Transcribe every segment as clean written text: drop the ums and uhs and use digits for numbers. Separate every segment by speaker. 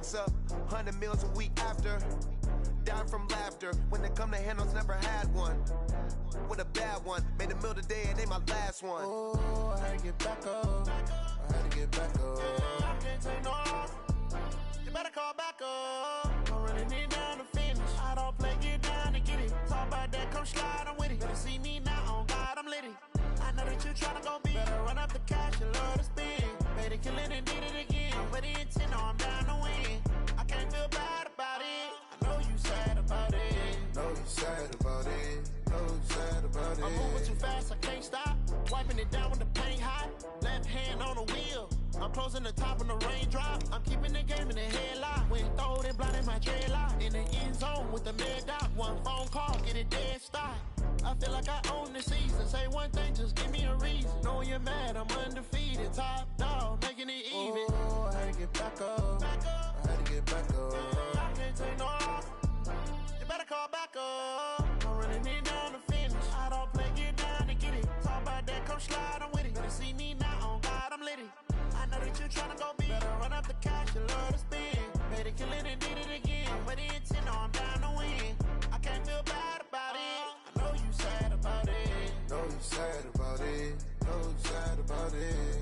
Speaker 1: stocks up, 100 meals a week after. Down from laughter, when they come to handles, never had one. With a bad one, made a meal today and they my last one. Oh, I had to get back up, I had to get back up. I can't take no off, you better call back up. I'm running it down to finish, I don't play, get down to get it. Talk about that, come slide, I'm with it. Better see me now, on God, I'm litty. I know that you tryna go big, better run up the cash, you love to spend. Made it, kill it and did it again. I'm with the intent, no, I'm down to win. I can't feel bad about it, I know you sad about it. Know you sad about it, know you sad about it. I'm moving too fast, I can't stop. Wiping it down when the paint hot. Left hand on the wheel, I'm closing the top when the raindrop. I'm keeping the game in the headlock. When throwed and blinded my dreadlock. In the end zone with the mid dot. One phone call, get it dead stop. I feel like I own the season. Say one thing, just give me a reason. Knowing you're mad, I'm undefeated. Top dog, making it even. Oh, I had to get back up. I had to get back up. I can't take no off. You better call back up. I'm running it down to finish. I don't play, get down to get it. Talk about that, come slide, I'm with it. Better see me now, on God, I'm litty. I know that you tryna go big. Better run up the cash, you love to spend. Made it, kill it and did it again. With the intent, no, I'm down to win. I can't feel bad about it. I know you sad about it. Know you sad about it. Know you sad about it.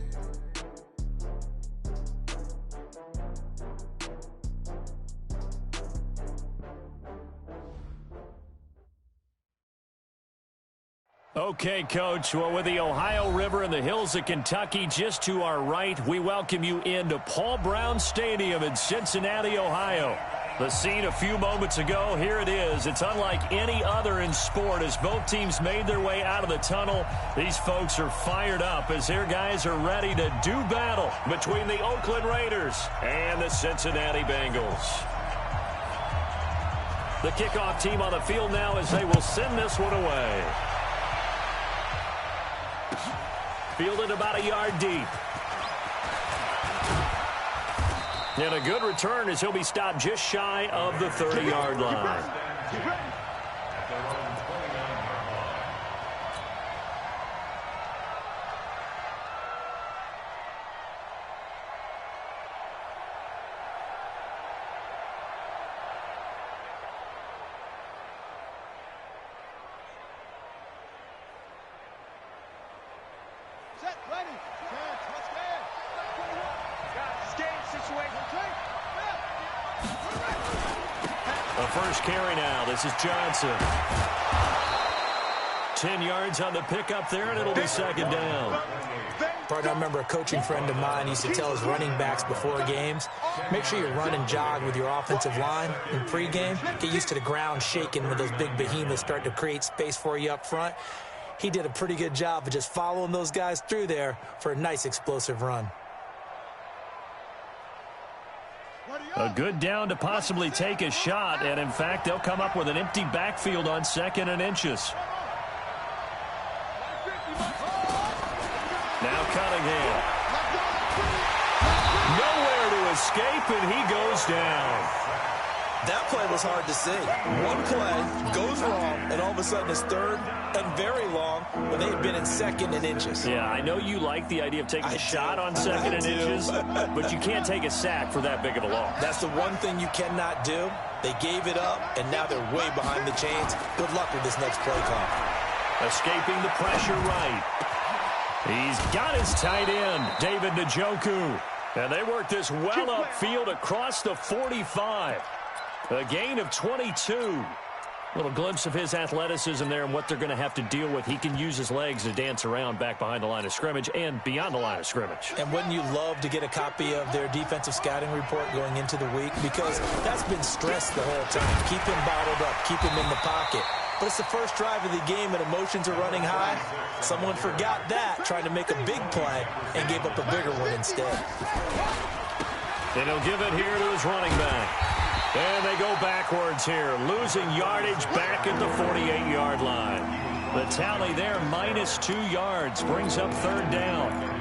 Speaker 2: Okay, Coach. Well, with the Ohio River and the hills of Kentucky just to our right, we welcome you into Paul Brown Stadium in Cincinnati, Ohio. The scene a few moments ago, here it is. It's unlike any other in sport as both teams made their way out of the tunnel. These folks are fired up as their guys are ready to do battle between the Oakland Raiders and the Cincinnati Bengals. The kickoff team on the field now as they will send this one away. Fielded about a yard deep. And a good return as he'll be stopped just shy of the 30-yard line. First carry now. This is Johnson. 10 yards on the pickup there, and it'll be second down.
Speaker 3: Partner, I remember a coaching friend of mine used to tell his running backs before games, make sure you run and jog with your offensive line in pregame. Get used to the ground shaking when those big behemoths start to create space for you up front. He did a pretty good job of just following those guys through there for a nice explosive run.
Speaker 2: A good down to possibly take a shot, and in fact, they'll come up with an empty backfield on 2nd and inches. Now Cunningham. Nowhere to escape, and he goes down.
Speaker 4: That play was hard to see. One play goes wrong, and all of a sudden it's 3rd and very long when they had been in 2nd and inches.
Speaker 2: Yeah, I know you like the idea of taking a shot on 2nd and inches, but you can't take a sack for that big of a loss.
Speaker 4: That's the one thing you cannot do. They gave it up, and now they're way behind the chains. Good luck with this next play call.
Speaker 2: Escaping the pressure right. He's got his tight end, David Njoku. And they work this well upfield across the 45. A gain of 22. Little glimpse of his athleticism there and what they're going to have to deal with. He can use his legs to dance around back behind the line of scrimmage and beyond the line of scrimmage.
Speaker 3: And wouldn't you love to get a copy of their defensive scouting report going into the week? Because that's been stressed the whole time. Keep him bottled up. Keep him in the pocket. But it's the first drive of the game and emotions are running high. Someone forgot that, trying to make a big play, and gave up a bigger one instead.
Speaker 2: And he'll give it here to his running back. And they go backwards here, losing yardage back at the 48-yard line. The tally there, -2 yards, brings up 3rd down.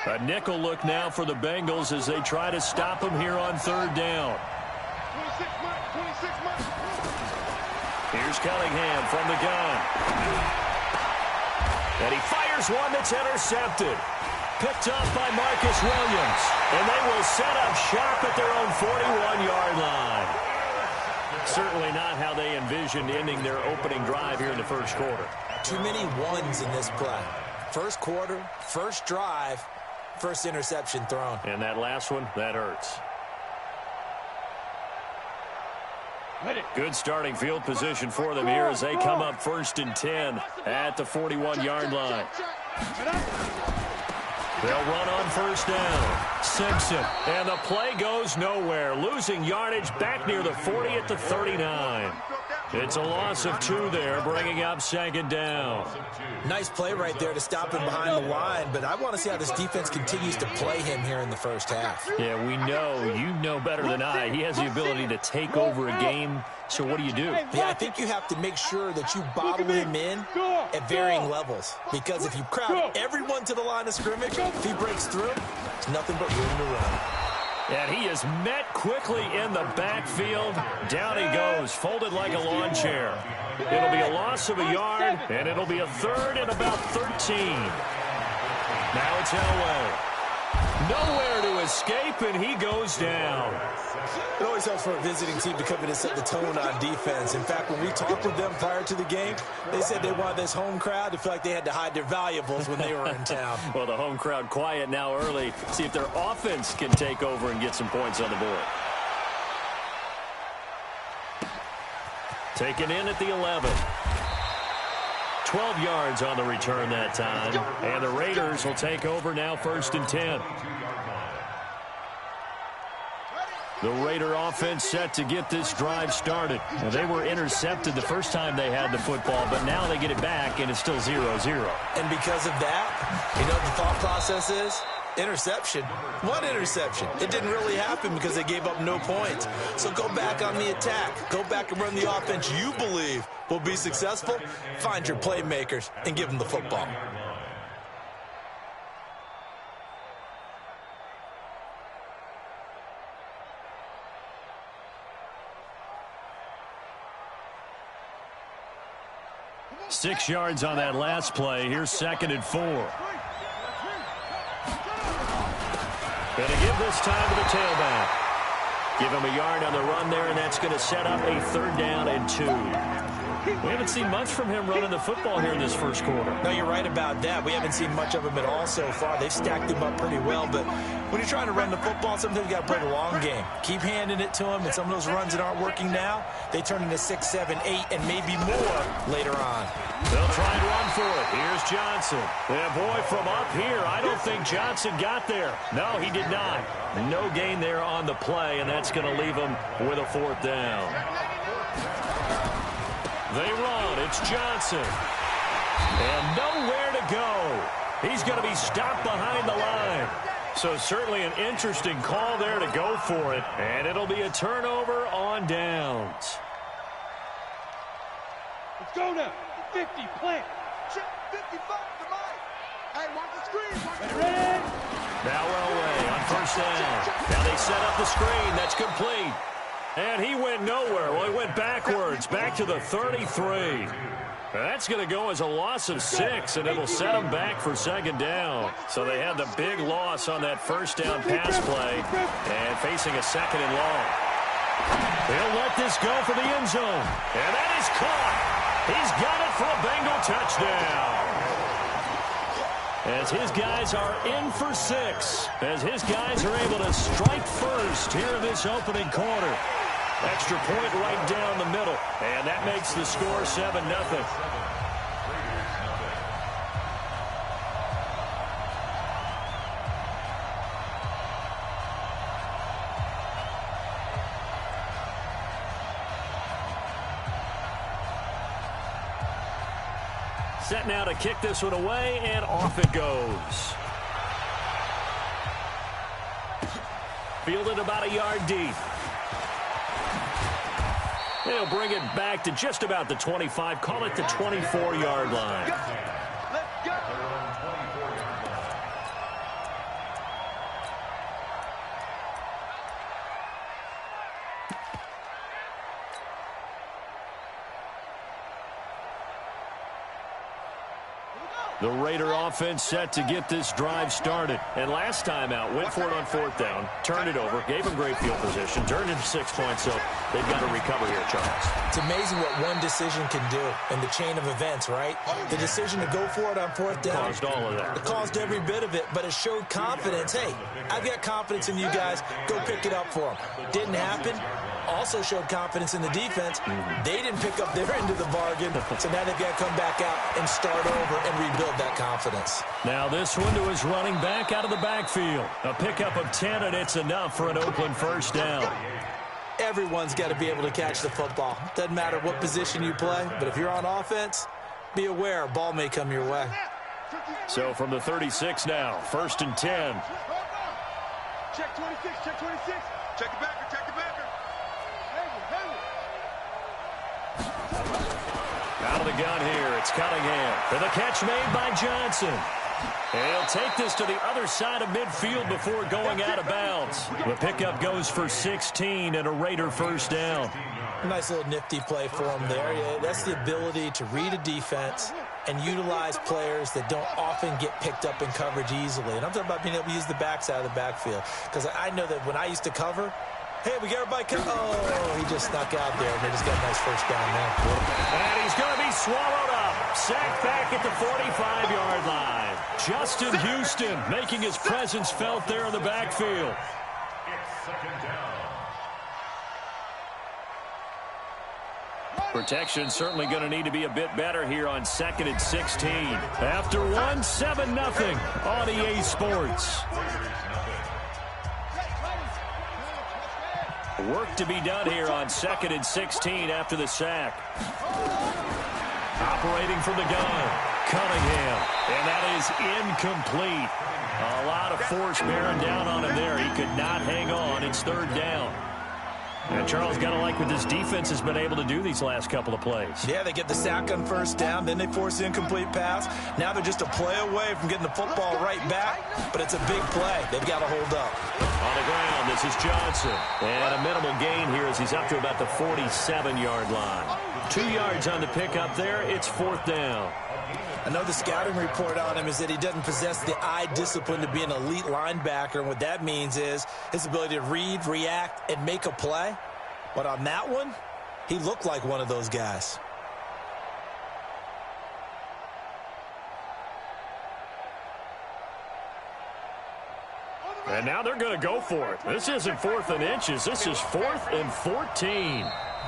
Speaker 2: A nickel look now for the Bengals as they try to stop him here on third down. Here's Cunningham from the gun. And he fires one that's intercepted. Picked up by Marcus Williams. And they will set up shop at their own 41-yard line. Certainly not how they envisioned ending their opening drive here in the first quarter.
Speaker 3: Too many ones in this play. First quarter, first drive, first interception thrown.
Speaker 2: And that last one, that hurts. Good starting field position for them here as they come up 1st and 10 at the 41-yard line. They'll run on first down. Simpson. And the play goes nowhere. Losing yardage back near the 40 at the 39. It's a loss of 2 there, bringing up 2nd down.
Speaker 3: Nice play right there to stop him behind the line, but I want to see how this defense continues to play him here in the first half.
Speaker 2: Yeah, we know. You know better than I. He has the ability to take over a game, so what do you do?
Speaker 3: Yeah, I think you have to make sure that you bottle him in at varying levels, because if you crowd everyone to the line of scrimmage, if he breaks through, there's nothing but room to run.
Speaker 2: And he is met quickly in the backfield. Down he goes, folded like a lawn chair. It'll be a loss of a yard, and it'll be a 3rd and about 13. Now it's Elway. Nowhere to escape, and he goes down.
Speaker 4: It always helps for a visiting team to come in and set the tone on defense. In fact, when we talked with them prior to the game, they said they wanted this home crowd to feel like they had to hide their valuables when they were in town.
Speaker 2: Well, the home crowd quiet now early. See if their offense can take over and get some points on the board. Taken in at the 11. 12 yards on the return that time. And the Raiders will take over now 1st and 10. The Raider offense set to get this drive started. Well, they were intercepted the first time they had the football, but now they get it back, and it's still 0-0.
Speaker 3: And because of that, you know what the thought process is? Interception. One interception. It didn't really happen because they gave up no points. So go back on the attack. Go back and run the offense you believe will be successful. Find your playmakers and give them the football.
Speaker 2: Six yards on that last play. Here's 2nd and 4. Going to give this time to the tailback. Give him a yard on the run there, and that's going to set up a 3rd down and 2. We haven't seen much from him running the football here in this first quarter.
Speaker 3: No, you're right about that. We haven't seen much of him at all so far. They've stacked him up pretty well, but when you're trying to run the football, sometimes you got to play the long game. Keep handing it to him, and some of those runs that aren't working now, they turn into 6, 7, 8, and maybe more later on.
Speaker 2: They'll try and run for it. Here's Johnson. And boy, from up here, I don't think Johnson got there. No, he did not. No gain there on the play, and that's going to leave him with a 4th down. They run. It's Johnson. And nowhere to go. He's going to be stopped behind the line. So certainly an interesting call there to go for it. And it'll be a turnover on downs.
Speaker 5: Let's go now. 50, plant.
Speaker 1: 55 to Mike. Hey, watch the screen.
Speaker 5: Ready?
Speaker 2: Now Elway on 1st down. Now they set up the screen. That's complete. And he went nowhere. Well, he went backwards, back to the 33. That's going to go as a loss of 6, and it'll set them back for 2nd down. So they had the big loss on that 1st down pass play and facing a 2nd and long. They'll let this go for the end zone. And that is caught. He's got it for a Bengal touchdown. As his guys are in for 6. As his guys are able to strike first here in this opening quarter. Extra point right down the middle. And that makes the score 7-0. Set now to kick this one away, and off it goes. Fielded about a yard deep. They'll bring it back to just about the 25, call it the 24-yard line. The Raider offense set to get this drive started. And last time out, went for it on 4th down, turned it over, gave them great field position, turned into 6 points, so they've got to recover here, Charles.
Speaker 3: It's amazing what one decision can do in the chain of events, right? The decision to go for it on 4th down.
Speaker 2: Caused all of that.
Speaker 3: It caused every bit of it, but it showed confidence. Hey, I've got confidence in you guys. Go pick it up for them. Didn't happen. Also showed confidence in the defense. They didn't pick up their end of the bargain, so now they've got to come back out and start over and rebuild that confidence.
Speaker 2: Now this one to his running back out of the backfield. A pickup of 10, and it's enough for an Oakland first down.
Speaker 3: Everyone's got to be able to catch the football. Doesn't matter what position you play, but if you're on offense, be aware a ball may come your way.
Speaker 2: So from the 36 now, 1st and 10.
Speaker 5: Check 26, check 26. Check the backer, check the backer.
Speaker 2: Out of the gun here, it's Cunningham. For the catch made by Johnson. And he'll take this to the other side of midfield before going out of bounds. The pickup goes for 16 and a Raider first down.
Speaker 3: Nice little nifty play for him there. Yeah, that's the ability to read a defense and utilize players that don't often get picked up in coverage easily. And I'm talking about being able to use the backside of the backfield. Because I know that when I used to cover, hey, we got everybody come. Oh, he just snuck out there, and they just got a nice first down there.
Speaker 2: And he's going to be swallowed up. Sacked back at the 45-yard line. Justin Houston making his presence felt there in the backfield. Protection certainly going to need to be a bit better here on 2nd and 16. After 1, 7-0 on EA Sports. Work to be done here on 2nd and 16 after the sack. Operating from the gun, Cunningham, and that is incomplete. A lot of force bearing down on him there. He could not hang on. It's 3rd down. And Charles, got to like what this defense has been able to do these last couple of plays.
Speaker 3: Yeah, they get the sack on 1st down, then they force the incomplete pass. Now they're just a play away from getting the football right back, but it's a big play. They've got to hold up.
Speaker 2: On the ground, this is Johnson. And a minimal gain here as he's up to about the 47-yard line. 2 yards on the pickup there. It's 4th down.
Speaker 3: I know the scouting report on him is that he doesn't possess the eye discipline to be an elite linebacker, and what that means is his ability to read, react, and make a play. But on that one, he looked like one of those guys.
Speaker 2: And now they're going to go for it. This isn't 4th and inches. This is 4th and 14.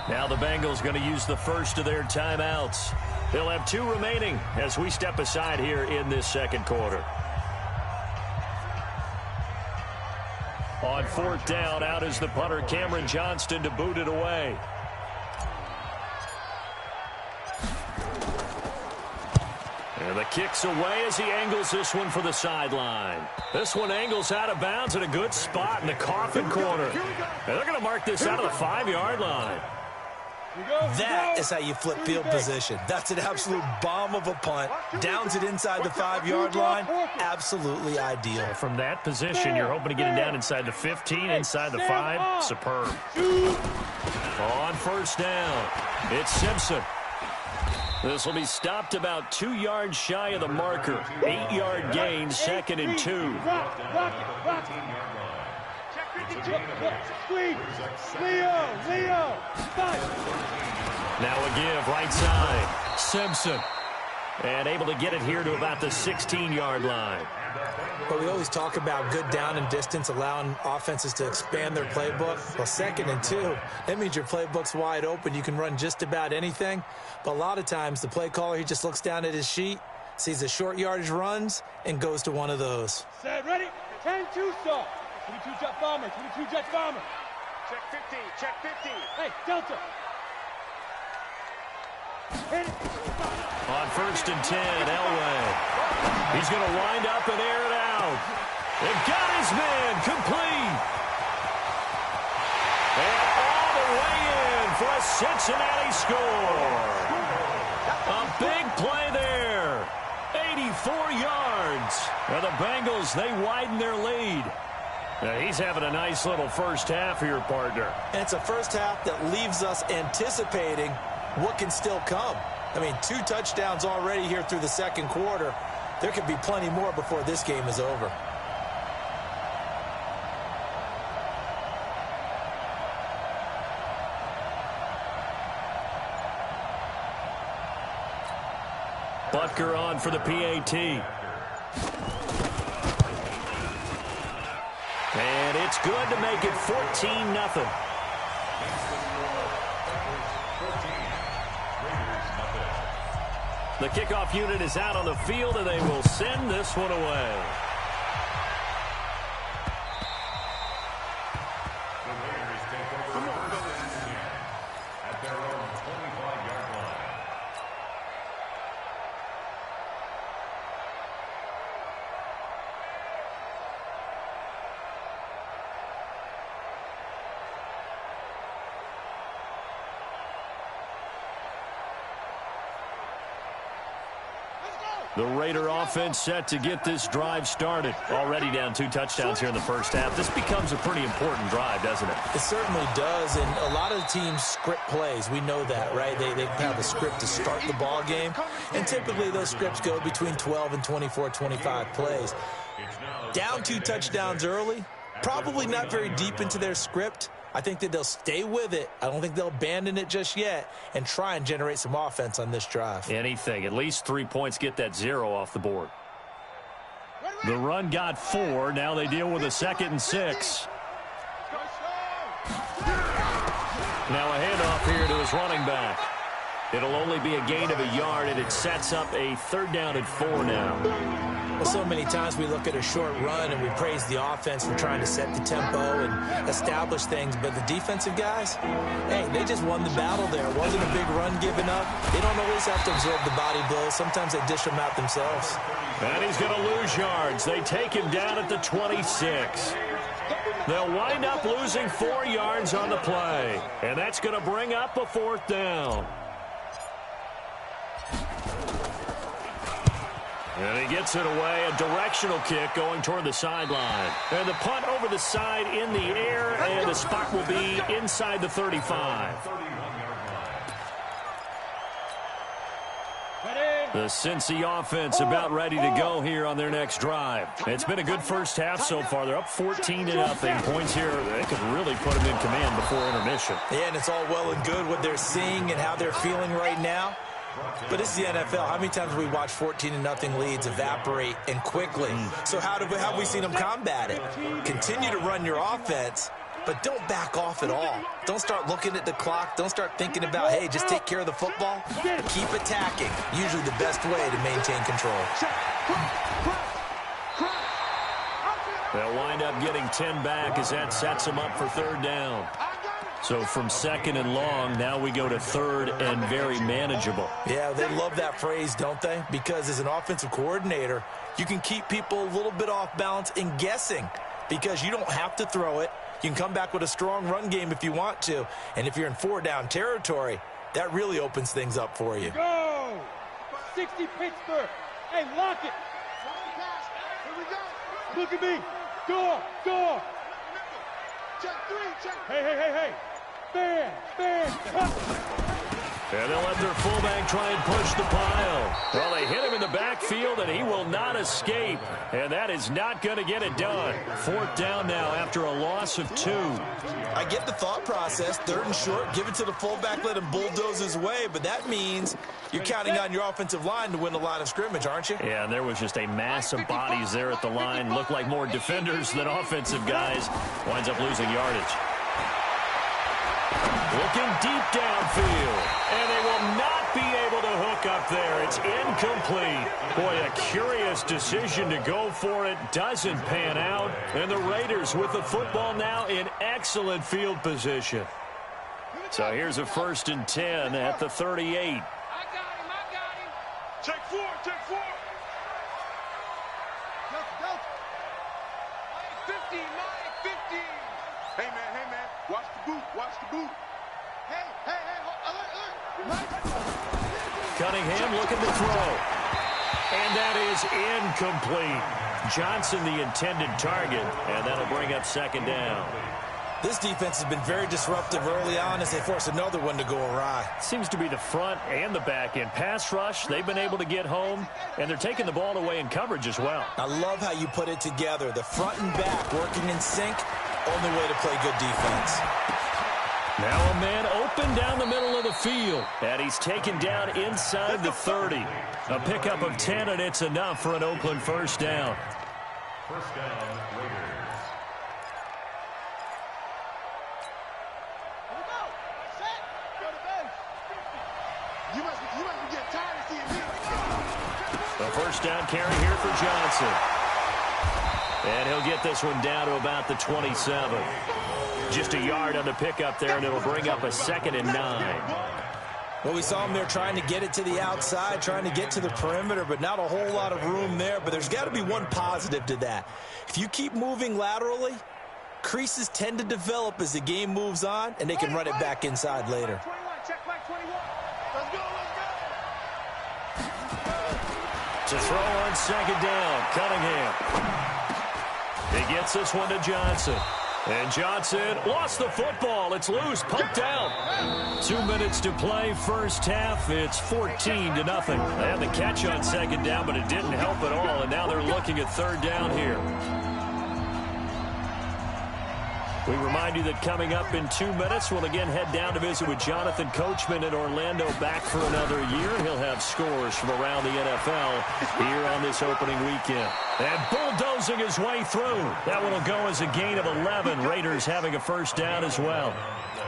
Speaker 2: Now the Bengals going to use the first of their timeouts. They'll have 2 remaining as we step aside here in this 2nd quarter. On 4th down, out is the punter, Cameron Johnston, to boot it away. And the kick's away as he angles this one for the sideline. This one angles out of bounds at a good spot in the coffin corner. And they're going to mark this out of the 5-yard line.
Speaker 3: That is how you flip field position. That's an absolute bomb of a punt. Downs it inside the 5-yard line. Absolutely ideal.
Speaker 2: From that position, you're hoping to get it down inside the 15, inside the 5. Superb. On 1st down, it's Simpson. This will be stopped about 2 yards shy of the marker. 8-yard gain, 2nd and 2. Now a give, right side. Simpson. And able to get it here to about the 16-yard line.
Speaker 3: But we always talk about good down and distance, allowing offenses to expand their playbook. Well, 2nd and 2, that means your playbook's wide open. You can run just about anything. But a lot of times, the play caller, he just looks down at his sheet, sees the short yardage runs, and goes to one of those.
Speaker 5: Set, ready, 10-2 stop. 22 jet bomber, 22 jet bomber. Check 15, check 15. Hey, Delta. Hit it.
Speaker 2: On 1st and 10, Elway. He's going to wind up and air it out. They've got his man complete. And all the way in for a Cincinnati score. A big play there. 84 yards. And the Bengals, they widen their lead. Now he's having a nice little first half here, partner.
Speaker 3: And it's a first half that leaves us anticipating what can still come. I mean, 2 touchdowns already here through the 2nd quarter.
Speaker 4: There could be plenty more before this game is over.
Speaker 2: Butker on for the PAT. And it's good to make it 14-0. The kickoff unit is out on the field, and they will send this one away.
Speaker 6: At their own 25-yard line.
Speaker 2: The Raider offense set to get this drive started. Already down 2 touchdowns here in the first half. This becomes a pretty important drive, doesn't it?
Speaker 4: It certainly does, and a lot of the teams script plays. We know that, right? They have a script to start the ball game, and typically those scripts go between 12 and 24, 25 plays. Down 2 touchdowns early, probably not very deep into their script. I think that they'll stay with it. I don't think they'll abandon it just yet and try and generate some offense on this drive.
Speaker 2: Anything. At least 3 points, get that 0 off the board. The run got 4. Now they deal with a 2nd and 6. Now a handoff here to his running back. It'll only be a gain of a yard, and it sets up a 3rd down and 4 now.
Speaker 4: Well, so many times we look at a short run and we praise the offense for trying to set the tempo and establish things, but the defensive guys, hey, they just won the battle there. It wasn't a big run given up. They don't always have to absorb the body blows. Sometimes they dish them out themselves.
Speaker 2: And he's going to lose yards. They take him down at the 26. They'll wind up losing 4 yards on the play, and that's going to bring up a 4th down. And he gets it away, a directional kick going toward the sideline. And the punt over the side in the air, and the spot will be inside the 35. The Cincy offense about ready to go here on their next drive. It's been a good first half so far. They're up 14-0. Points here, they could really put them in command before intermission.
Speaker 4: Yeah, and it's all well and good what they're seeing and how they're feeling right now. But this is the NFL. How many times have we watched 14-0 leads evaporate and quickly? So how have we seen them combat it? Continue to run your offense, but don't back off at all. Don't start looking at the clock. Don't start thinking about, hey, just take care of the football. Keep attacking. Usually the best way to maintain control.
Speaker 2: They'll wind up getting 10 back as that sets them up for 3rd down. So from 2nd and long, now we go to 3rd and very manageable.
Speaker 4: Yeah, they love that phrase, don't they? Because as an offensive coordinator, you can keep people a little bit off balance and guessing because you don't have to throw it. You can come back with a strong run game if you want to. And if you're in 4-down territory, that really opens things up for you.
Speaker 5: Go! 60 Pittsburgh. Hey, lock it. Here we go. Look at me. Go. Check 3, check. Hey. Bam.
Speaker 2: And they'll let their fullback try and push the pile. Well, they hit him in the backfield, and he will not escape. And that is not going to get it done. 4th down now after a loss of 2.
Speaker 4: I get the thought process. 3rd and short, give it to the fullback, let him bulldoze his way. But that means you're counting on your offensive line to win the line of scrimmage, aren't you?
Speaker 2: Yeah, and there was just a mass of bodies there at the line. Looked like more defenders than offensive guys. Winds up losing yardage. Looking deep downfield, and they will not be able to hook up there. It's incomplete. Boy, a curious decision to go for it. Doesn't pan out, and the Raiders with the football now in excellent field position. So here's a 1st and 10 at the 38.
Speaker 5: I got him. Check 4. Go. 15, 15. Hey, man. Watch the boot. Hey.
Speaker 2: Cunningham looking to throw. And that is incomplete. Johnson the intended target, and that'll bring up 2nd down.
Speaker 4: This defense has been very disruptive early on as they force another one to go awry.
Speaker 2: Seems to be the front and the back end. Pass rush, they've been able to get home, and they're taking the ball away in coverage as well.
Speaker 4: I love how you put it together. The front and back working in sync, only way to play good defense.
Speaker 2: Now a man open down the middle of the field, and he's taken down inside the 30. A pickup of 10, and it's enough for an Oakland first down.
Speaker 6: First down, Raiders.
Speaker 2: The first down carry here for Johnson. And he'll get this one down to about the 27. Just a yard on the pickup there, and it'll bring up a 2nd and 9.
Speaker 4: Well, we saw him there trying to get it to the outside, trying to get to the perimeter, but not a whole lot of room there. But there's got to be one positive to that. If you keep moving laterally, creases tend to develop as the game moves on, and they can run it back inside later.
Speaker 2: To throw on 2nd down, Cunningham. He gets this one to Johnson. And Johnson lost the football. It's loose, poked out. 2 minutes to play, first half. It's 14-0. They had the catch on 2nd down, but it didn't help at all. And now they're looking at 3rd down here. We remind you that coming up in 2 minutes, we'll again head down to visit with Jonathan Coachman in Orlando, back for another year. He'll have scores from around the NFL here on this opening weekend. And bulldozing his way through. That one will go as a gain of 11. Raiders having a first down as well.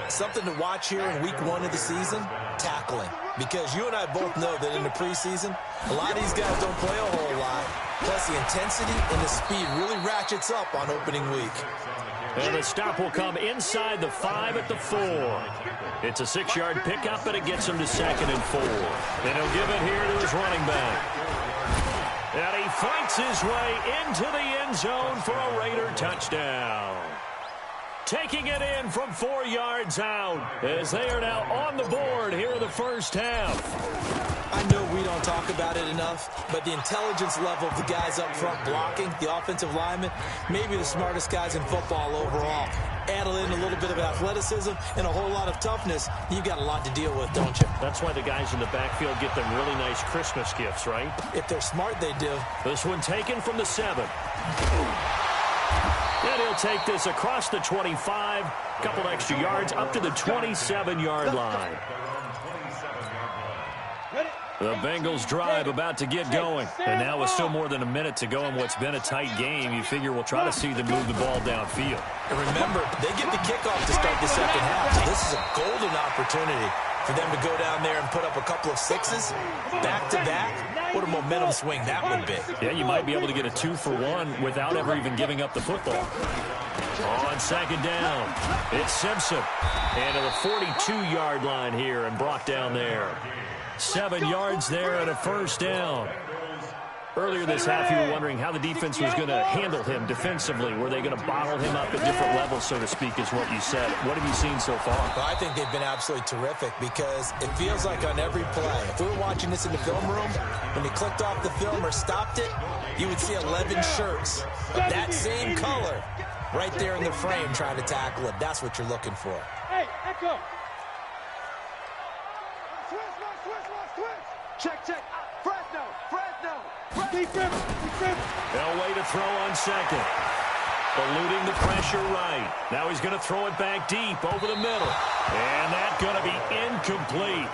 Speaker 4: Something to watch here in week 1 of the season, tackling. Because you and I both know that in the preseason, a lot of these guys don't play a whole lot. Plus, the intensity and the speed really ratchets up on opening week.
Speaker 2: And the stop will come inside the 5 at the 4. It's a 6-yard pickup, and it gets him to 2nd and 4. And he'll give it here to his running back. And he fights his way into the end zone for a Raider touchdown. Taking it in from 4 yards out as they are now on the board here in the first half.
Speaker 4: I know we don't talk about it enough, but the intelligence level of the guys up front blocking, the offensive linemen, maybe the smartest guys in football overall. Add in a little bit of athleticism and a whole lot of toughness, you got a lot to deal with, don't you?
Speaker 2: That's why the guys in the backfield get them really nice Christmas gifts, right?
Speaker 4: If they're smart, they do.
Speaker 2: This one taken from the 7. And he'll take this across the 25, a couple extra yards, up to the 27-yard line. The Bengals drive about to get going. And now with still more than a minute to go in what's been a tight game, you figure we'll try to see them move the ball downfield.
Speaker 4: And remember, they get the kickoff to start the second half. So this is a golden opportunity for them to go down there and put up a couple of 6s back-to-back. What a momentum swing that would be.
Speaker 2: Yeah, you might be able to get a 2-for-1 without ever even giving up the football. On 2nd down, it's Simpson. And to the 42-yard line here and brought down there. 7 yards there and a first down. Earlier this half, you were wondering how the defense was going to handle him defensively. Were they going to bottle him up at different levels, so to speak, is what you said. What have you seen so far?
Speaker 4: Well, I think they've been absolutely terrific because it feels like on every play, if we were watching this in the film room, when they clicked off the film or stopped it, you would see 11 shirts of that same color right there in the frame trying to tackle it. That's what you're looking for.
Speaker 5: Hey, echo. Check. Fresno. Deep river.
Speaker 2: They'll wait to throw on 2nd. Eluding the pressure right. Now he's going to throw it back deep over the middle. And that's going to be incomplete.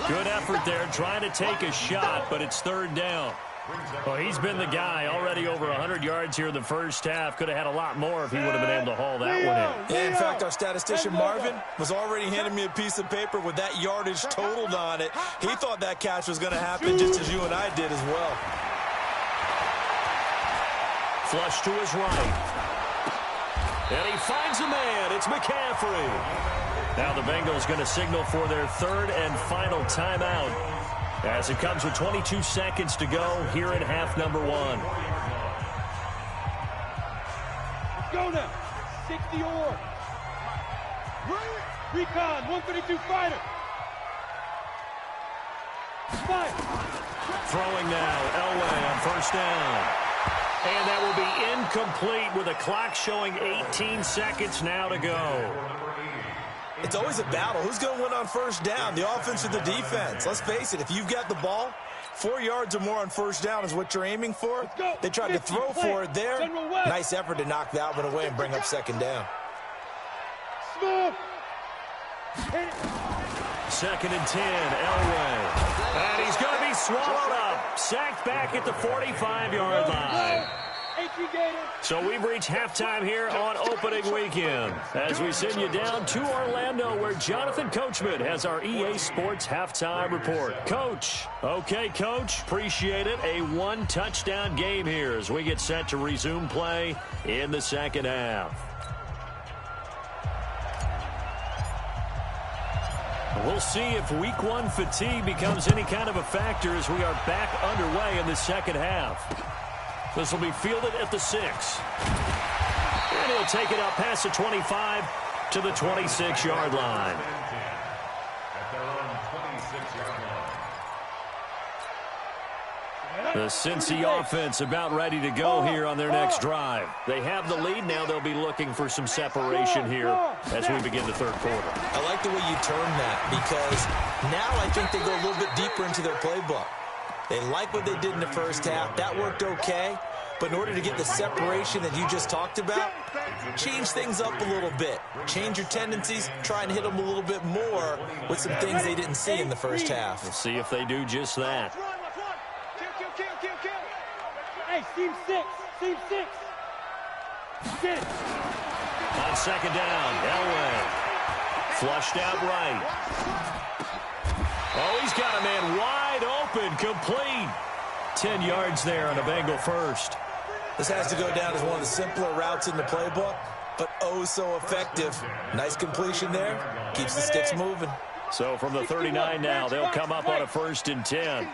Speaker 2: Good effort there trying to take a shot, but it's 3rd down. Well, he's been the guy already over 100 yards here in the first half. Could have had a lot more if he would have been able to haul that one in.
Speaker 4: Yeah, in fact, our statistician Marvin was already handing me a piece of paper with that yardage totaled on it. He thought that catch was going to happen just as you and I did as well.
Speaker 2: Flush to his right. And he finds a man. It's McCaffrey. Now the Bengals going to signal for their 3rd and final timeout as it comes with 22 seconds to go here in half number 1.
Speaker 5: Go now. 60 or. Recon, 132 fighter. Fight.
Speaker 2: Throwing now, Elway on first down. And that will be incomplete with a clock showing 18 seconds now to go.
Speaker 4: It's always a battle. Who's going to win on first down, the offense or the defense? Let's face it, if you've got the ball, 4 yards or more on first down is what you're aiming for. They tried to throw for it there. Nice effort to knock that one away and bring up second down.
Speaker 2: Second and 10, Elway. And he's going to be swallowed up. Sacked back at the 45-yard line. So we've reached halftime here on opening weekend as we send you down to Orlando where Jonathan Coachman has our EA Sports halftime report. Coach. Okay, Coach. Appreciate it. A one-touchdown game here as we get set to resume play in the second half. We'll see if week one fatigue becomes any kind of a factor as we are back underway in the second half. This will be fielded at the 6. And he'll take it out past the 25 to the 26-yard line. The Cincy offense about ready to go here on their next drive. They have the lead. Now they'll be looking for some separation here as we begin the third quarter.
Speaker 4: I like the way you term that because now I think they go a little bit deeper into their playbook. They like what they did in the first half. That worked okay. But in order to get the separation that you just talked about, change things up a little bit. Change your tendencies. Try and hit them a little bit more with some things they didn't see in the first half.
Speaker 2: We'll see if they do just that.
Speaker 5: Hey, team 6. Team 6. Get it.
Speaker 2: On second down, Elway. Flushed out right. Oh, he's got a man wide open, complete. 10 yards there on a Bengal first.
Speaker 4: This has to go down as one of the simpler routes in the playbook, but oh so effective. Nice completion there. Keeps the sticks moving.
Speaker 2: So from the 39 now, they'll come up on a 1st and 10.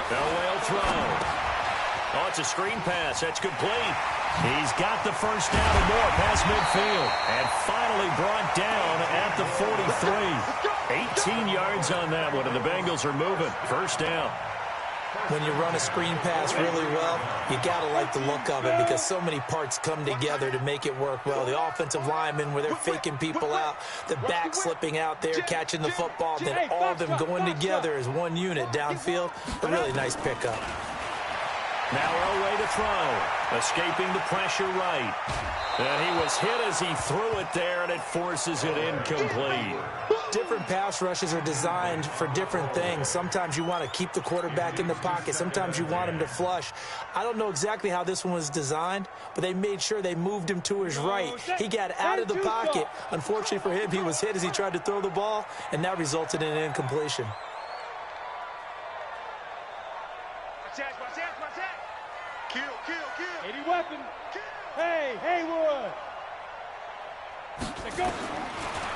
Speaker 2: Elway will throw. Oh, it's a screen pass. That's complete. He's got the first down and more past midfield. And finally brought down at the 43. 18 yards on that one, and the Bengals are moving. First down.
Speaker 4: When you run a screen pass really well, you got to like the look of it because so many parts come together to make it work well. The offensive linemen, where they're faking people out, the back slipping out there, catching the football, then all of them going together as one unit downfield. A really nice pickup.
Speaker 2: Now Elway to throw. Escaping the pressure right. And he was hit as he threw it there, and it forces it incomplete.
Speaker 4: Different pass rushes are designed for different things. Sometimes you want to keep the quarterback in the pocket. Sometimes you want him to flush. I don't know exactly how this one was designed, but they made sure they moved him to his right. He got out of the pocket. Unfortunately for him, he was hit as he tried to throw the ball, and that resulted in an incompletion.
Speaker 5: Any weapon. Hey, Haywood. Let's go.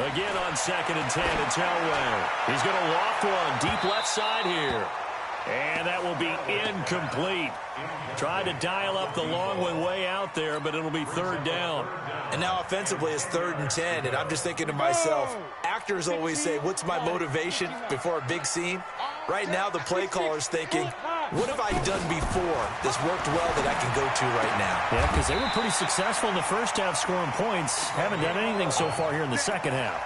Speaker 2: Again on 2nd and 10, it's Elway. He's going to loft one deep left side here. And that will be incomplete. Tried to dial up the long one way out there, but it'll be 3rd down.
Speaker 4: And now offensively it's 3rd and 10, and I'm just thinking to myself, actors always say, what's my motivation before a big scene? Right now the play caller's thinking, what have I done before that's worked well that I can go to right now?
Speaker 2: Yeah, because they were pretty successful in the first half scoring points. Haven't done anything so far here in the second half.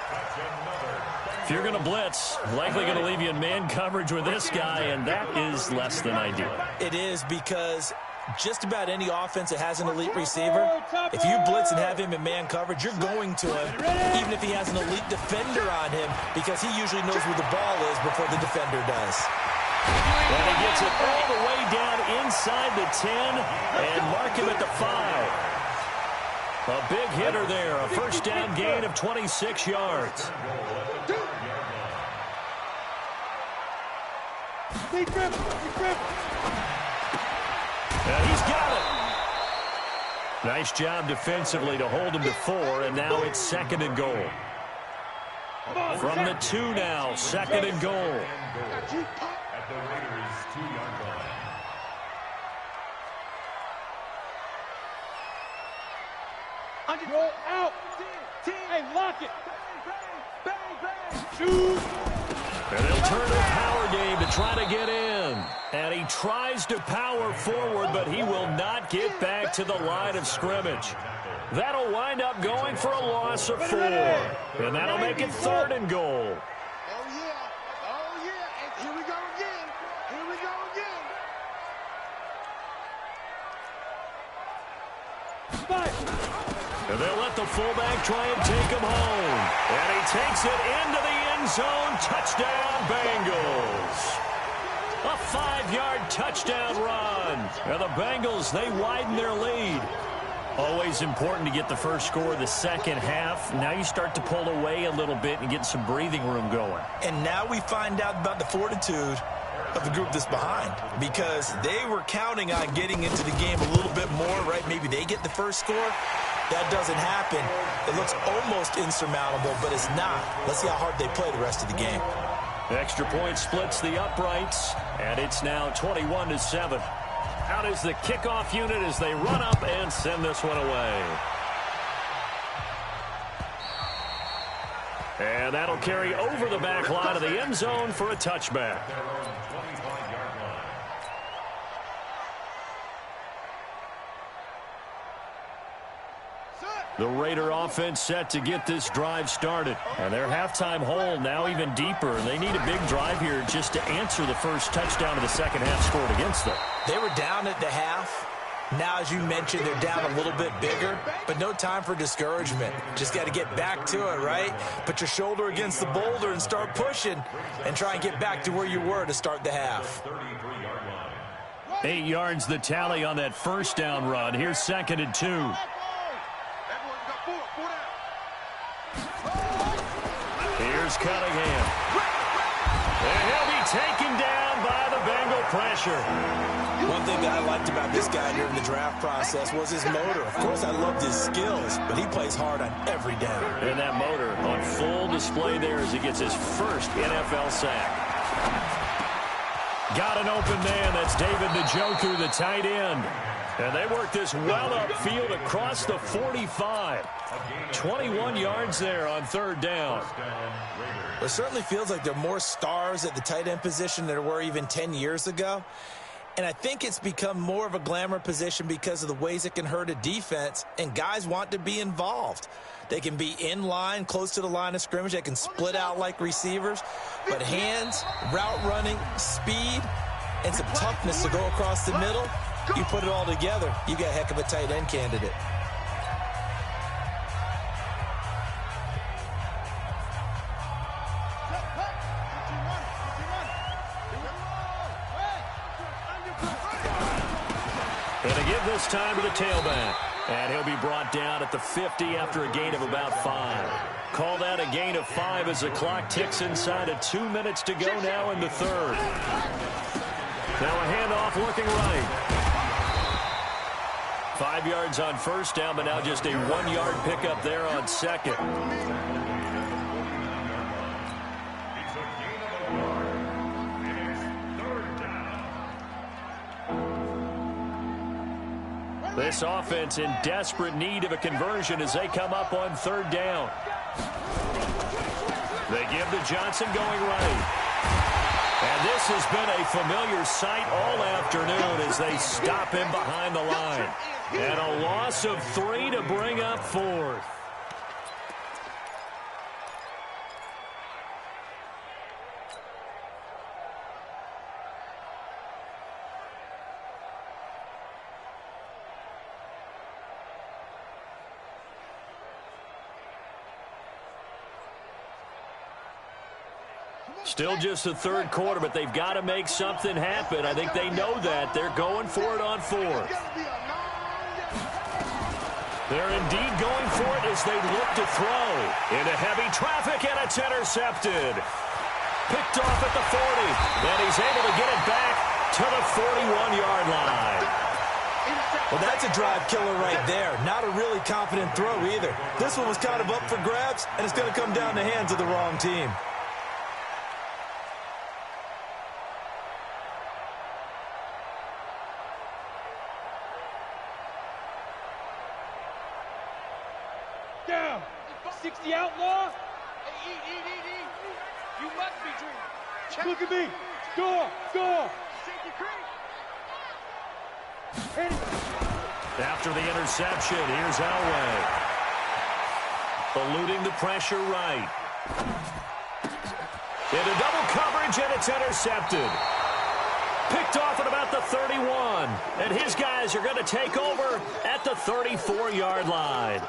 Speaker 2: If you're going to blitz, likely going to leave you in man coverage with this guy, and that is less than ideal.
Speaker 4: It is because just about any offense that has an elite receiver, if you blitz and have him in man coverage, you're going to him, even if he has an elite defender on him, because he usually knows where the ball is before the defender does.
Speaker 2: And he gets it all the way down inside the 10 and mark him at the 5. A big hitter there, a first down gain of 26 yards.
Speaker 5: Deep grip.
Speaker 2: And he's got it. Nice job defensively to hold him to 4, and now it's 2nd and goal. From the 2 now, 2nd and goal.
Speaker 6: At the Raiders' 2-yard line.
Speaker 5: Roll out. Hey, lock it. Shoot.
Speaker 2: And they'll turn to the power game to try to get in. And he tries to power forward, but he will not get back to the line of scrimmage. That'll wind up going for a loss of 4. And that'll make it 3rd and goal.
Speaker 7: Oh, yeah. Oh, yeah. And here we go again. Here we go again.
Speaker 2: And they'll let the fullback try and take him home. And he takes it into the end zone. Touchdown, Bengals. A 5-yard touchdown run. And the Bengals, they widen their lead. Always important to get the first score of the second half. Now you start to pull away a little bit and get some breathing room going.
Speaker 4: And now we find out about the fortitude of the group that's behind, because they were counting on getting into the game a little bit more, right? Maybe they get the first score. That doesn't happen. It looks almost insurmountable, but it's not. Let's see how hard they play the rest of the game.
Speaker 2: Extra point splits the uprights, and it's now 21-7. Out is the kickoff unit as they run up and send this one away. And that'll carry over the back line of the end zone for a touchback. The Raider offense set to get this drive started. And their halftime hole now even deeper. They need a big drive here just to answer the first touchdown of the second half scored against them.
Speaker 4: They were down at the half. Now, as you mentioned, they're down a little bit bigger, but no time for discouragement. Just got to get back to it, right? Put your shoulder against the boulder and start pushing and try and get back to where you were to start the half.
Speaker 2: 8 yards the tally on that first down run. Here's 2nd and 2. Here's Cunningham. And he'll be taken down by the Bengal pressure.
Speaker 4: One thing that I liked about this guy during the draft process was his motor. Of course, I loved his skills, but he plays hard on every down.
Speaker 2: And that motor on full display there as he gets his first NFL sack. Got an open man. That's David Njoku, the tight end. And they work this well upfield across the 45. 21 yards there on 3rd down.
Speaker 4: It certainly feels like there are more stars at the tight end position than there were even 10 years ago. And I think it's become more of a glamour position because of the ways it can hurt a defense, and guys want to be involved. They can be in line, close to the line of scrimmage. They can split out like receivers. But hands, route running, speed, and some toughness to go across the middle, you put it all together, you got a heck of a tight end candidate.
Speaker 2: And to give this time to the tailback. And he'll be brought down at the 50 after a gain of about 5. Call that a gain of 5 as the clock ticks inside of 2 minutes to go now in the 3rd. Now a handoff looking right. 5 yards on first down, but now just a 1-yard pickup there on 2nd. This offense in desperate need of a conversion as they come up on 3rd down. They give to Johnson going right. And this has been a familiar sight all afternoon as they stop him behind the line. And a loss of 3 to bring up 4th. Still just the 3rd quarter, but they've got to make something happen. I think they know that. They're going for it on 4th. They're indeed going for it as they look to throw. Into heavy traffic, and it's intercepted. Picked off at the 40, and he's able to get it back to the 41-yard line.
Speaker 4: Well, that's a drive killer right there. Not a really confident throw either. This one was kind of up for grabs, and it's going to come down the hands of the wrong team.
Speaker 5: Down. 60 outlaw.
Speaker 7: You must be dreaming. Check.
Speaker 5: Look at me. Score. Score.
Speaker 7: Safety creep.
Speaker 2: After the interception, here's Elway. Eluding the pressure right. Into double coverage, and it's intercepted. Picked off at about the 31. And his guys are going to take over at the 34-yard line.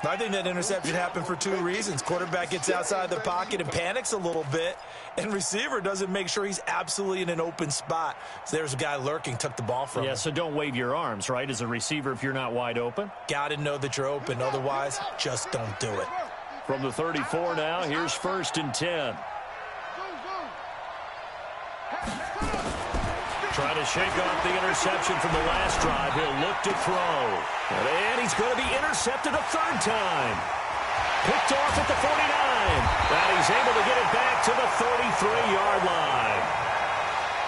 Speaker 4: I think that interception happened for two reasons. Quarterback gets outside the pocket and panics a little bit, and receiver doesn't make sure he's absolutely in an open spot. So there's a guy lurking, took the ball from him.
Speaker 2: Yeah, so don't wave your arms, right, as a receiver if you're not wide open.
Speaker 4: Got to know that you're open. Otherwise, just don't do it.
Speaker 2: From the 34 now, here's 1st and 10. Trying to shake off the interception from the last drive. He'll look to throw. And he's going to be intercepted a third time. Picked off at the 49. And he's able to get it back to the 33-yard line.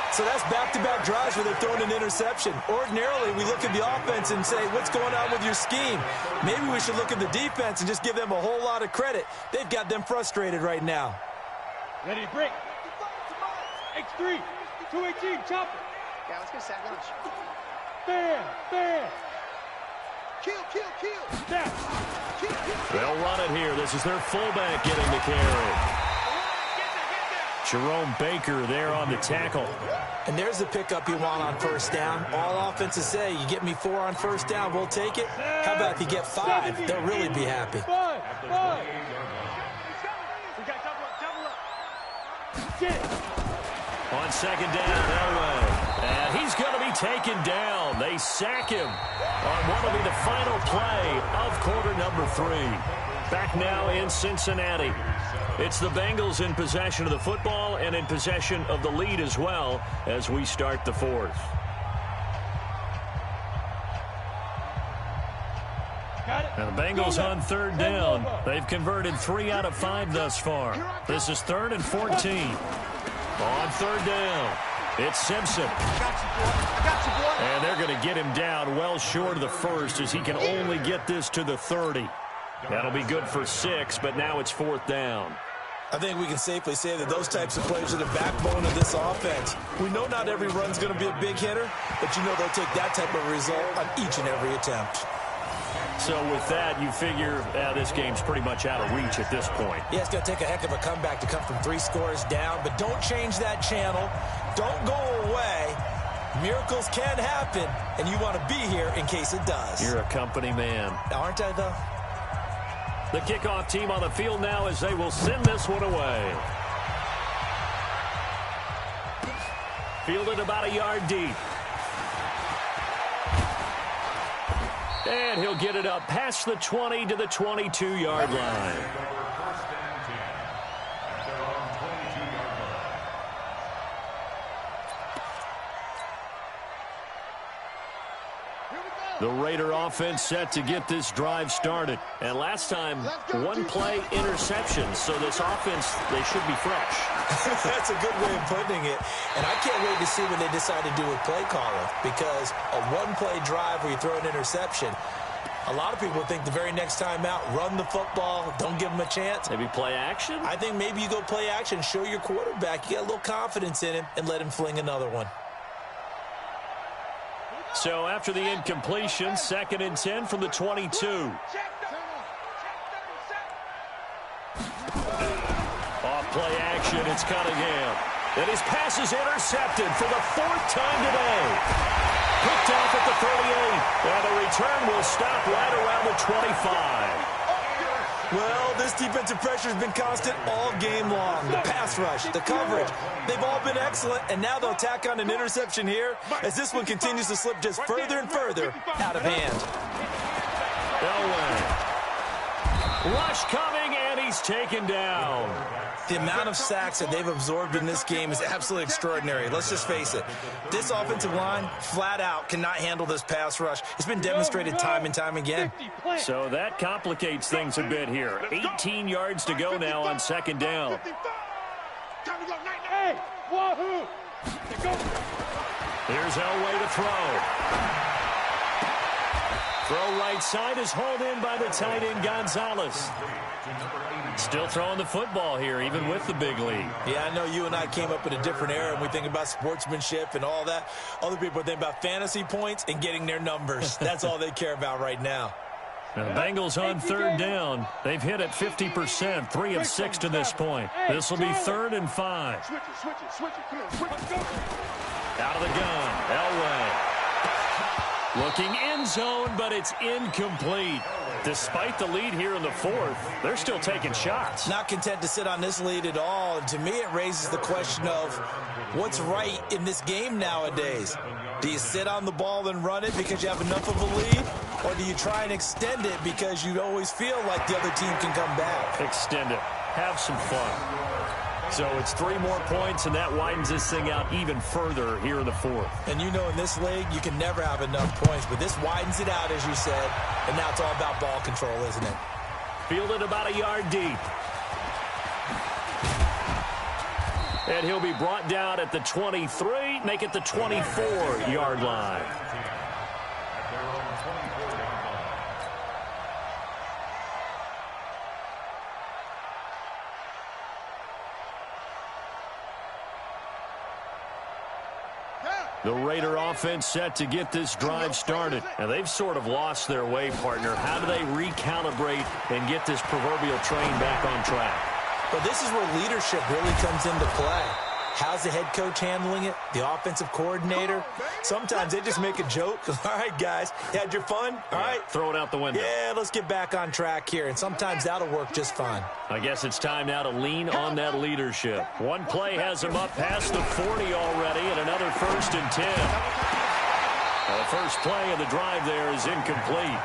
Speaker 4: So that's back-to-back drives where they're throwing an interception. Ordinarily, we look at the offense and say, what's going on with your scheme? Maybe we should look at the defense and just give them a whole lot of credit. They've got them frustrated right now.
Speaker 5: Ready to break. X3. 218. Chopper.
Speaker 7: Yeah, let's get sack lunch.
Speaker 5: Bam. Bam.
Speaker 7: Kill, kill, kill.
Speaker 5: Snap.
Speaker 7: Kill, kill.
Speaker 2: They'll run it here. This is their fullback getting the carry. Jerome Baker there on the tackle.
Speaker 4: And there's the pickup you want on first down. All offenses say, you get me 4 on first down, we'll take it. How about if you get 5? They'll really be happy.
Speaker 5: 5. We got double up. Get it.
Speaker 2: On second down, Elway. And he's going to be taken down. They sack him on what will be the final play of quarter number 3. Back now in Cincinnati. It's the Bengals in possession of the football and in possession of the lead as well as we start the 4th. And the Bengals on third down. They've converted 3 out of 5 thus far. This is 3rd and 14. On third down, it's Simpson.
Speaker 7: I got you, boy.
Speaker 2: And they're going to get him down well short of the first as he can only get this to the 30. That'll be good for 6, but now it's 4th down.
Speaker 4: I think we can safely say that those types of plays are the backbone of this offense. We know not every run's going to be a big hitter, but you know they'll take that type of result on each and every attempt.
Speaker 2: So with that, you figure this game's pretty much out of reach at this point.
Speaker 4: Yeah, it's going to take a heck of a comeback to come from 3 scores down, but don't change that channel. Don't go away. Miracles can happen, and you want to be here in case it does.
Speaker 2: You're a company man.
Speaker 4: Aren't I, though?
Speaker 2: The kickoff team on the field now as they will send this one away. Fielded about a yard deep. And he'll get it up past the 20 to the 22-yard line. The Raider offense set to get this drive started. And last time, 1-play interception. So this offense, they should be fresh.
Speaker 4: That's a good way of putting it. And I can't wait to see what they decide to do with play calling. Because a 1-play drive where you throw an interception, a lot of people think the very next time out, run the football, don't give them a chance.
Speaker 2: Maybe play action?
Speaker 4: I think maybe you go play action, show your quarterback, you get a little confidence in him, and let him fling another one.
Speaker 2: So after the incompletion, 2nd and 10 from the 22. Off play action, it's Cunningham. And his pass is intercepted for the 4th time today. Picked off at the 38. And the return will stop right around the 25.
Speaker 4: Well, this defensive pressure has been constant all game long. The pass rush, the coverage, they've all been excellent, and now they'll tack on an interception here as this one continues to slip just further and further out of hand.
Speaker 2: Elway. Rush coming, and he's taken down.
Speaker 4: The amount of sacks that they've absorbed in this game is absolutely extraordinary. Let's just face it. This offensive line, flat out, cannot handle this pass rush. It's been demonstrated time and time again.
Speaker 2: So that complicates things a bit here. 18 yards to go now on 2nd down.
Speaker 5: Hey, wahoo!
Speaker 2: Here's Elway to throw. Throw right side is hauled in by the tight end, Gonzalez. Still throwing the football here, even with the big lead.
Speaker 4: Yeah, I know you and I came up in a different era, and we think about sportsmanship and all that. Other people think about fantasy points and getting their numbers. That's all they care about right now.
Speaker 2: Now the Bengals on third down. They've hit it 50%, 3 of 6 to this point. This will be 3rd and 5.
Speaker 7: Switch it. Come on, switch it.
Speaker 2: Out of the gun, Elway. Looking end zone, but it's incomplete. Despite the lead here in the 4th, they're still taking shots.
Speaker 4: Not content to sit on this lead at all. And to me, it raises the question of what's right in this game nowadays. Do you sit on the ball and run it because you have enough of a lead? Or do you try and extend it because you always feel like the other team can come back?
Speaker 2: Extend it. Have some fun. So it's 3 more points, and that widens this thing out even further here in the 4th.
Speaker 4: And you know in this league, you can never have enough points, but this widens it out, as you said, and now it's all about ball control, isn't it?
Speaker 2: Fielded about a yard deep. And he'll be brought down at the 23, make it the 24-yard line. The Raider offense set to get this drive started. And they've sort of lost their way, partner. How do they recalibrate and get this proverbial train back on track?
Speaker 4: But this is where leadership really comes into play. How's the head coach handling it? The offensive coordinator? Sometimes they just make a joke. All right, guys, you had your fun? All right.
Speaker 2: Throw it out the window.
Speaker 4: Yeah, let's get back on track here. And sometimes that'll work just fine.
Speaker 2: I guess it's time now to lean on that leadership. One play has him up past the 40 already, and another 1st and 10. Now, the first play of the drive there is incomplete.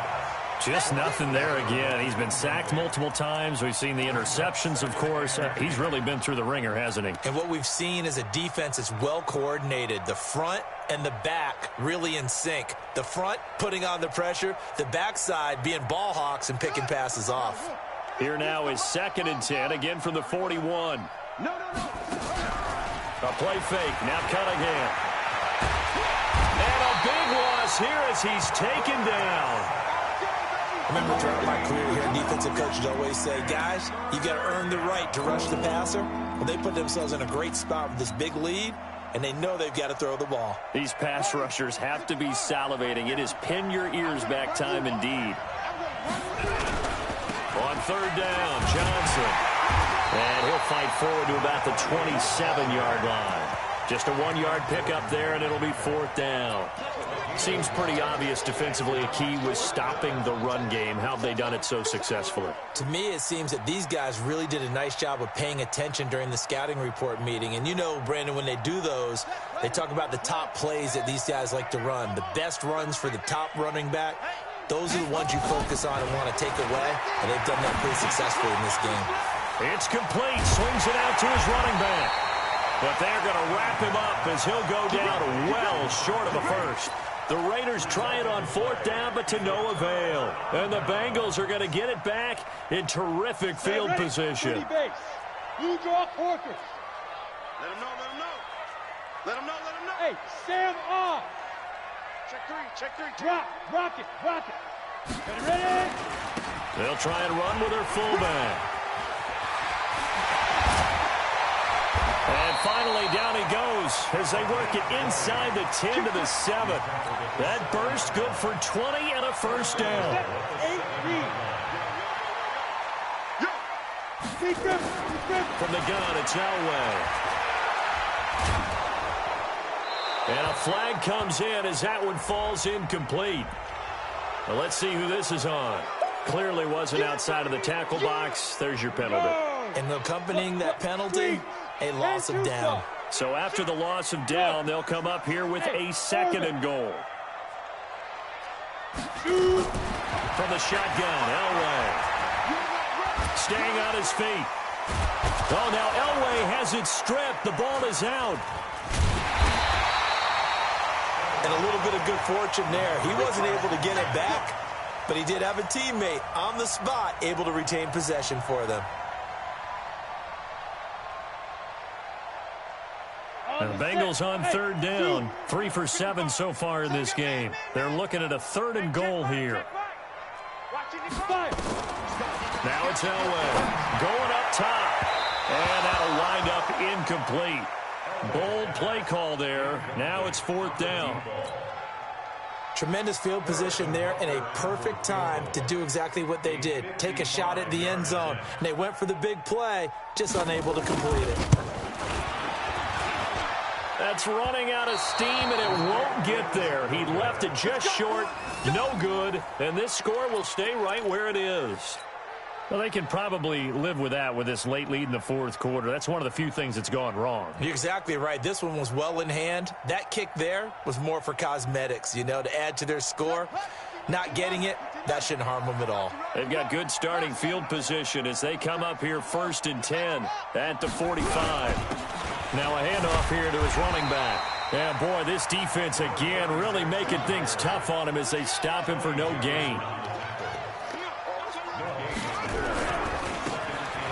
Speaker 2: Just nothing there again. He's been sacked multiple times. We've seen the interceptions, of course. He's really been through the ringer, hasn't he?
Speaker 4: And what we've seen is a defense that's well coordinated. The front and the back really in sync. The front putting on the pressure. The backside being ball hawks and picking passes off.
Speaker 2: Here now is 2nd and 10, again from the 41. A play fake. Now Cunningham. And a big loss here as he's taken down.
Speaker 4: I remember throughout my career here, defensive coaches always say, guys, you got to earn the right to rush the passer. Well, they put themselves in a great spot with this big lead, and they know they've got to throw the ball.
Speaker 2: These pass rushers have to be salivating. It is pin your ears back time indeed. On 3rd down, Johnson. And he'll fight forward to about the 27-yard line. Just a 1-yard pickup there, and it'll be 4th down. Seems pretty obvious defensively a key was stopping the run game. How have they done it so successfully?
Speaker 4: To me, it seems that these guys really did a nice job of paying attention during the scouting report meeting. And you know, Brandon, when they do those, they talk about the top plays that these guys like to run. The best runs for the top running back, those are the ones you focus on and want to take away. And they've done that pretty successfully in this game.
Speaker 2: It's complete. Swings it out to his running back. But they're going to wrap him up as he'll go down well short of a first. The Raiders try it on 4th down, but to no avail. And the Bengals are going to get it back in terrific field position.
Speaker 5: Blue draw quarters.
Speaker 7: Let him know.
Speaker 5: Hey, Sam off.
Speaker 7: Check three.
Speaker 5: Rock it. Ready?
Speaker 2: They'll try and run with their fullback. And finally, down he goes as they work it inside the 10 to the 7. That burst good for 20 and a 1st down. From the gun, it's Elway. And a flag comes in as that one falls incomplete. Well, let's see who this is on. Clearly wasn't outside of the tackle box. There's your penalty.
Speaker 4: And accompanying that penalty, a loss of down.
Speaker 2: So after the loss of down, they'll come up here with a 2nd and goal. From the shotgun, Elway. Staying on his feet. Oh, now Elway has it stripped. The ball is out.
Speaker 4: And a little bit of good fortune there. He wasn't able to get it back, but he did have a teammate on the spot able to retain possession for them.
Speaker 2: And the Bengals on third down, 3 for 7 so far in this game. They're looking at a 3rd and goal here. Now it's Elway going up top. And that'll wind up incomplete. Bold play call there. Now it's 4th down.
Speaker 3: Tremendous field position there and a perfect time to do exactly what they did. Take a shot at the end zone. And they went for the big play, just unable to complete it.
Speaker 2: That's running out of steam, and it won't get there. He left it just short, no good, and this score will stay right where it is. Well, they can probably live with that with this late lead in the 4th quarter. That's one of the few things that's gone wrong.
Speaker 3: You're exactly right. This one was well in hand. That kick there was more for cosmetics, you know, to add to their score. Not getting it, that shouldn't harm them at all.
Speaker 2: They've got good starting field position as they come up here 1st and 10 at the 45. Now a handoff here to his running back. And, boy, this defense again really making things tough on him as they stop him for no gain.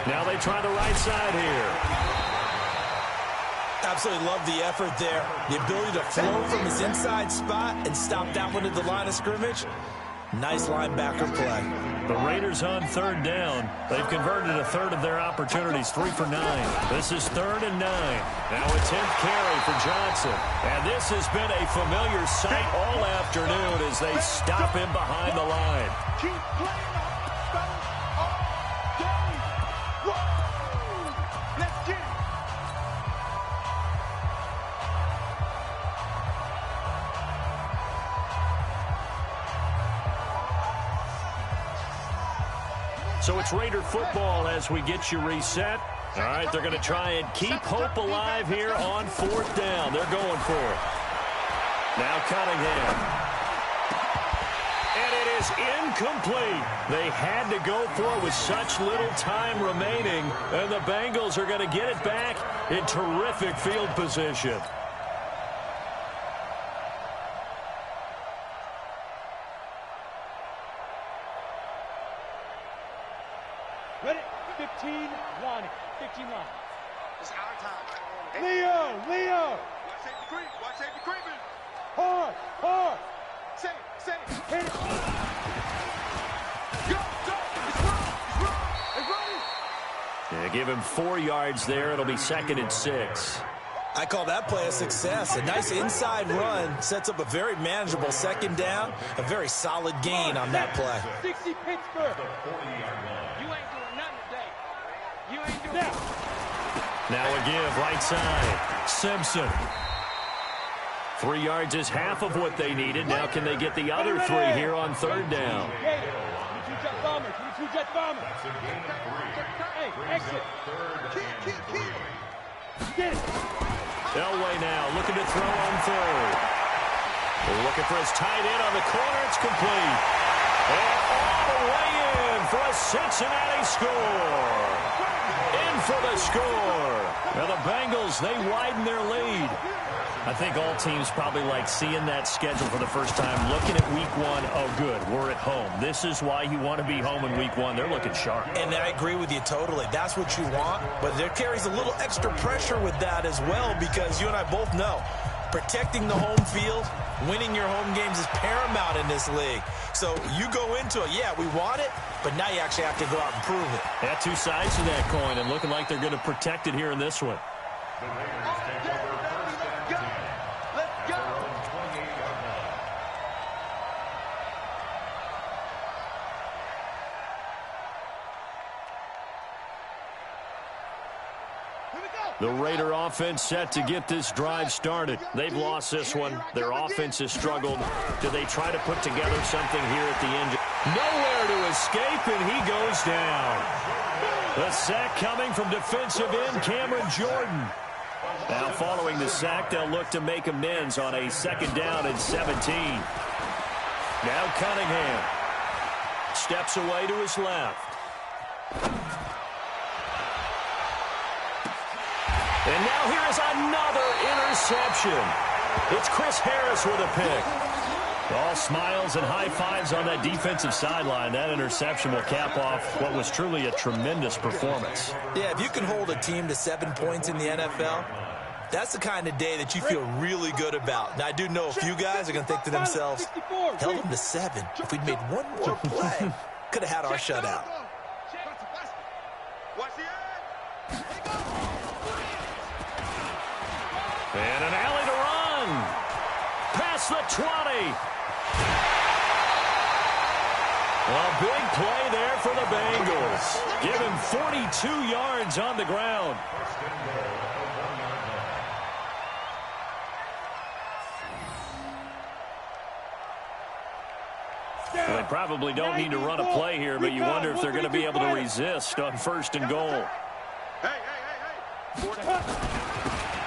Speaker 2: Now they try the right side here.
Speaker 3: Absolutely love the effort there. The ability to flow from his inside spot and stop that one at the line of scrimmage. Nice linebacker play.
Speaker 2: The Raiders on 3rd down. They've converted a 1/3 of their opportunities, 3 for 9. This is 3rd and 9. Now a 10th carry for Johnson. And this has been a familiar sight all afternoon as they stop him behind the line.
Speaker 7: Keep playing the hard fellas all day. Whoa! Let's get it.
Speaker 2: So it's Raider football as we get you reset. All right, they're going to try and keep hope alive here on 4th down. They're going for it. Now Cunningham. And it is incomplete. They had to go for it with such little time remaining. And the Bengals are going to get it back in terrific field position.
Speaker 5: Ready? 15 line. 15 line.
Speaker 7: It's our time.
Speaker 5: Leo!
Speaker 7: Watch safety creep. Watch safety creeping.
Speaker 5: Hard!
Speaker 7: Say,
Speaker 5: Hit it!
Speaker 7: go! It's running!
Speaker 2: Yeah, give him 4 yards there. It'll be 2nd and 6.
Speaker 3: I call that play a success. A nice inside run sets up a very manageable 2nd down. A very solid gain on that play.
Speaker 5: 60 Pittsburgh.
Speaker 7: You ain't doing nothing today. You ain't doing
Speaker 5: Now.
Speaker 2: Now a give, right side. Simpson. 3 yards is half of what they needed. Now can they get the other 3 here on 3rd down?
Speaker 5: Gator. 22 jet bombers. 22 jet bombers. Hey, exit. Get it.
Speaker 2: Elway now looking to throw on 3rd. They're looking for his tight end on the corner. It's complete. And all the way in for a Cincinnati score. In for the score. Now the Bengals, they widen their lead. I think all teams probably like seeing that schedule for the first time, looking at week 1. Oh, good, we're at home. This is why you want to be home in week 1. They're looking sharp.
Speaker 3: And I agree with you totally. That's what you want. But there carries a little extra pressure with that as well, because you and I both know protecting the home field, winning your home games is paramount in this league. So you go into it, yeah, we want it, but now you actually have to go out and prove it.
Speaker 2: Yeah, 2 sides to that coin, and looking like they're going to protect it here in this one. The Raider offense set to get this drive started. They've lost this one. Their offense has struggled. Do they try to put together something here at the end? Nowhere to escape, and he goes down. The sack coming from defensive end Cameron Jordan. Now following the sack, they'll look to make amends on a 2nd down and 17. Now Cunningham steps away to his left. And now here is another interception. It's Chris Harris with a pick. All smiles and high fives on that defensive sideline. That interception will cap off what was truly a tremendous performance.
Speaker 3: Yeah, if you can hold a team to 7 points in the NFL,
Speaker 4: That's the kind of day that you feel really good about. Now, I do know a few guys are going to think to themselves, held them to 7. If we'd made one more play, could have had our shutout.
Speaker 2: And an alley to run. Past the 20. A big play there for the Bengals. Give him 42 yards on the ground. Well, they probably don't need to run a play here, but you wonder if they're going to be able to resist on 1st and goal.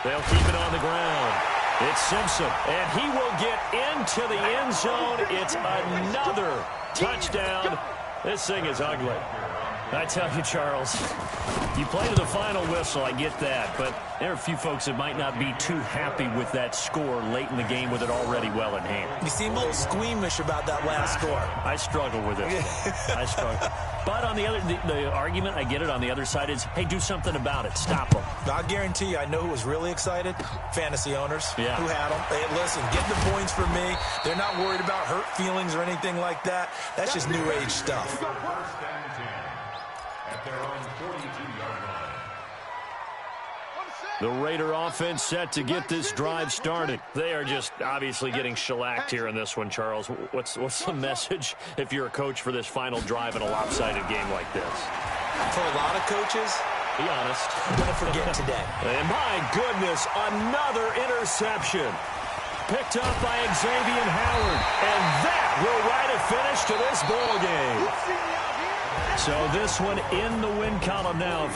Speaker 2: They'll keep it on the ground. It's Simpson, and he will get into the end zone. It's another touchdown. This thing is ugly. I tell you, Charles, you play to the final whistle, I get that, but there are a few folks that might not be too happy with that score late in the game with it already well in hand.
Speaker 4: You seem a little squeamish about that last score.
Speaker 2: I struggle with it. I struggle. But on the other, the argument, I get it, on the other side is, hey, do something about it. Stop them.
Speaker 4: I guarantee you, I know who was really excited. Fantasy owners who had them. Hey, listen, getting the points for me. They're not worried about hurt feelings or anything like that. That's just new age stuff.
Speaker 2: The Raider offense set to get this drive started. They are just obviously getting shellacked here in this one, Charles. What's the message if you're a coach for this final drive in a lopsided game like this?
Speaker 4: For a lot of coaches,
Speaker 2: be honest,
Speaker 4: I'm going to forget today.
Speaker 2: And my goodness, another interception. Picked up by Xavier Howard. And that will write a finish to this ball game. So this one in the win column now.